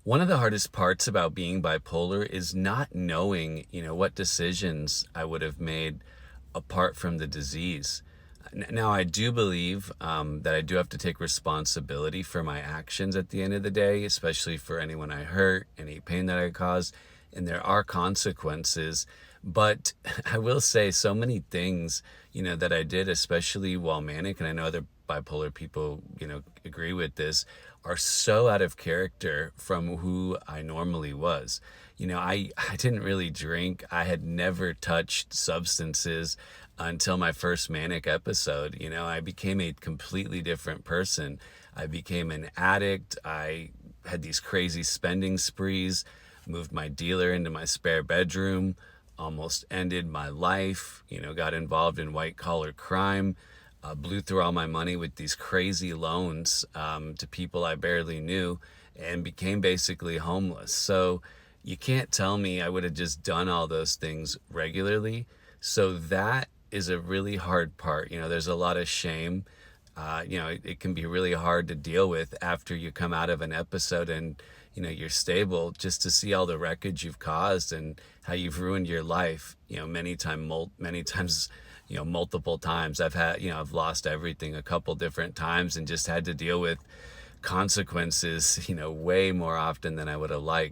One of the hardest parts about being bipolar is not knowing, what decisions I would have made apart from the disease. Now, I do believe that I do have to take responsibility for my actions at the end of the day, especially for anyone I hurt, any pain that I cause, and there are consequences. But I will say so many things, that I did, especially while manic, and I know other bipolar people, agree with this, are so out of character from who I normally was. I didn't really drink. I had never touched substances until my first manic episode. I became a completely different person. I became an addict. I had these crazy spending sprees, moved my dealer into my spare bedroom, almost ended my life, got involved in white collar crime, blew through all my money with these crazy loans to people I barely knew, and became basically homeless. So you can't tell me I would have just done all those things regularly. So that is a really hard part. There's a lot of shame. It can be really hard to deal with after you come out of an episode and, you're stable, just to see all the wreckage you've caused and how you've ruined your life, many times, multiple times. I've lost everything a couple different times and just had to deal with consequences, way more often than I would have liked.